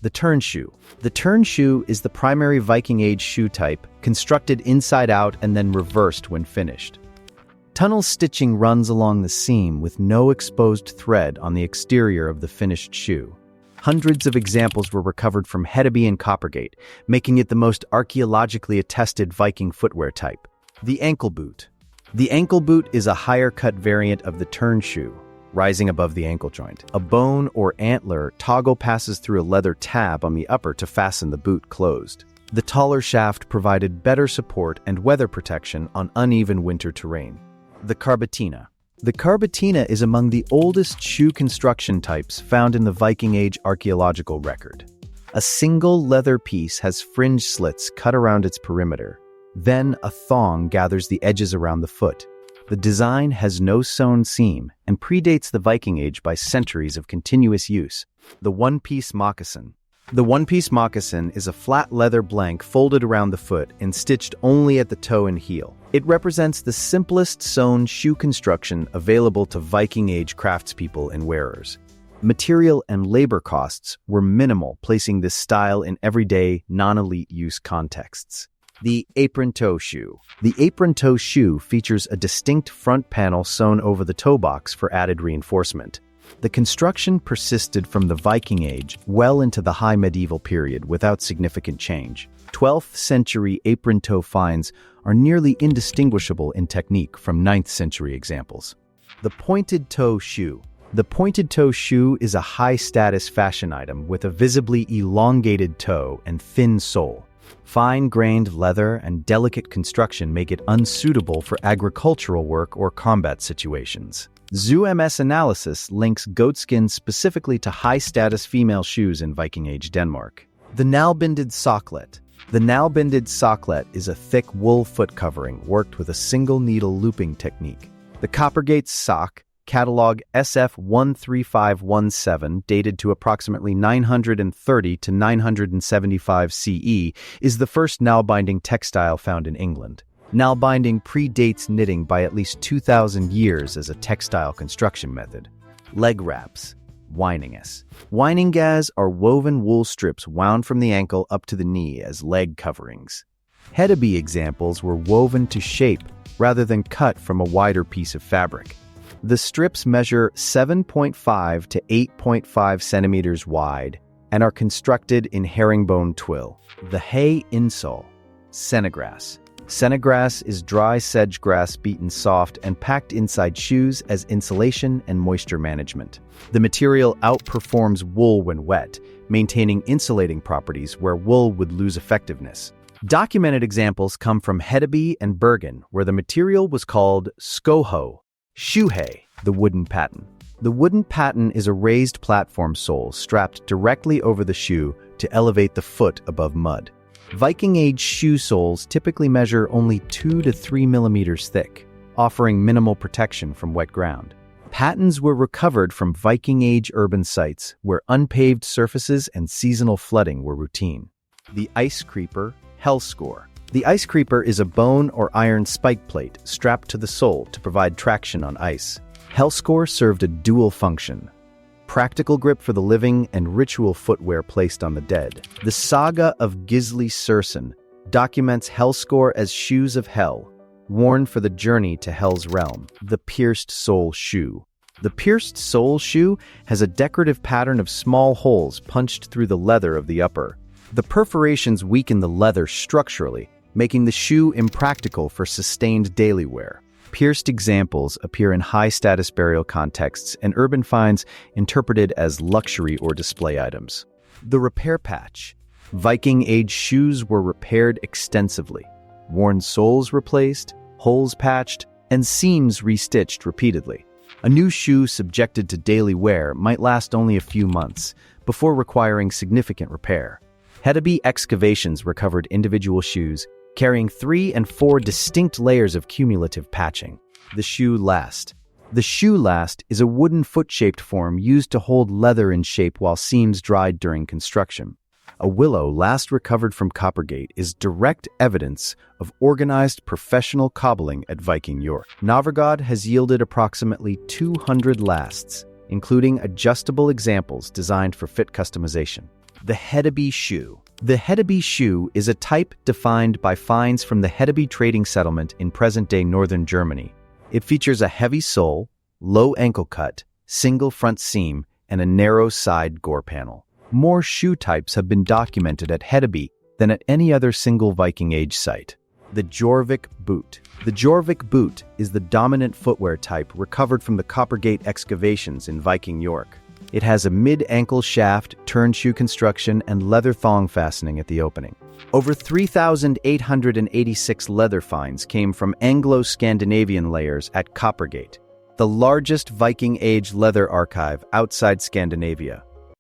The turn shoe. The turn shoe is the primary Viking-age shoe type, constructed inside out and then reversed when finished. Tunnel stitching runs along the seam with no exposed thread on the exterior of the finished shoe. Hundreds of examples were recovered from Hedeby and Coppergate, making it the most archaeologically attested Viking footwear type. The ankle boot. The ankle boot is a higher-cut variant of the turn shoe, rising above the ankle joint. A bone or antler toggle passes through a leather tab on the upper to fasten the boot closed. The taller shaft provided better support and weather protection on uneven winter terrain. The carbatina. The carbatina is among the oldest shoe construction types found in the Viking-age archaeological record. A single leather piece has fringe slits cut around its perimeter. Then a thong gathers the edges around the foot. The design has no sewn seam and predates the Viking Age by centuries of continuous use. The one-piece moccasin. The one-piece moccasin is a flat leather blank folded around the foot and stitched only at the toe and heel. It represents the simplest sewn shoe construction available to Viking-age craftspeople and wearers. Material and labor costs were minimal, placing this style in everyday, non-elite use contexts. The apron toe shoe. The apron toe shoe features a distinct front panel sewn over the toe box for added reinforcement. The construction persisted from the Viking Age well into the High Medieval period without significant change. 12th century apron toe finds are nearly indistinguishable in technique from 9th century examples. The pointed toe shoe. The pointed toe shoe is a high-status fashion item with a visibly elongated toe and thin sole. Fine-grained leather and delicate construction make it unsuitable for agricultural work or combat situations. ZooMS analysis links goatskin specifically to high-status female shoes in Viking-age Denmark. The nalbinded socklet. The nalbinded socklet is a thick wool foot covering worked with a single needle looping technique. The Coppergate sock, catalog SF13517, dated to approximately 930 to 975 CE, is the first nalbinding textile found in England. Nalbinding predates knitting by at least 2,000 years as a textile construction method. Leg wraps. Winingas. Winingas are woven wool strips wound from the ankle up to the knee as leg coverings. Hedeby examples were woven to shape rather than cut from a wider piece of fabric. The strips measure 7.5 to 8.5 centimeters wide and are constructed in herringbone twill. The hay insole. Sennegrass. Sennegrass is dry sedge grass beaten soft and packed inside shoes as insulation and moisture management. The material outperforms wool when wet, maintaining insulating properties where wool would lose effectiveness. Documented examples come from Hedeby and Bergen, where the material was called skoho, shoehay, the wooden patten. The wooden patten is a raised platform sole strapped directly over the shoe to elevate the foot above mud. Viking-age shoe soles typically measure only 2 to 3 millimeters thick, offering minimal protection from wet ground. Pattens were recovered from Viking-age urban sites where unpaved surfaces and seasonal flooding were routine. The ice creeper, hellscore. The ice creeper is a bone or iron spike plate strapped to the sole to provide traction on ice. Hellscore served a dual function: practical grip for the living and ritual footwear placed on the dead. The saga of Gisli Sursen documents hellscore as shoes of hell, worn for the journey to Hell's realm. The pierced sole shoe. The pierced sole shoe has a decorative pattern of small holes punched through the leather of the upper. The perforations weaken the leather structurally, making the shoe impractical for sustained daily wear. Pierced examples appear in high-status burial contexts and urban finds interpreted as luxury or display items. The repair patch. Viking-age shoes were repaired extensively. Worn soles replaced, holes patched, and seams restitched repeatedly. A new shoe subjected to daily wear might last only a few months before requiring significant repair. Hedeby excavations recovered individual shoes carrying 3 and 4 distinct layers of cumulative patching. The shoe last. The shoe last is a wooden foot-shaped form used to hold leather in shape while seams dried during construction. A willow last recovered from Coppergate is direct evidence of organized professional cobbling at Viking York. Novrogod has yielded approximately 200 lasts, including adjustable examples designed for fit customization. The Hedeby shoe. The Hedeby shoe is a type defined by finds from the Hedeby trading settlement in present-day northern Germany. It features a heavy sole, low ankle cut, single front seam, and a narrow side gore panel. More shoe types have been documented at Hedeby than at any other single Viking-age site. The Jorvik boot. The Jorvik boot is the dominant footwear type recovered from the Coppergate excavations in Viking York. It has a mid-ankle shaft, turn shoe construction, and leather thong fastening at the opening. Over 3,886 leather finds came from Anglo-Scandinavian layers at Coppergate, the largest Viking-age leather archive outside Scandinavia.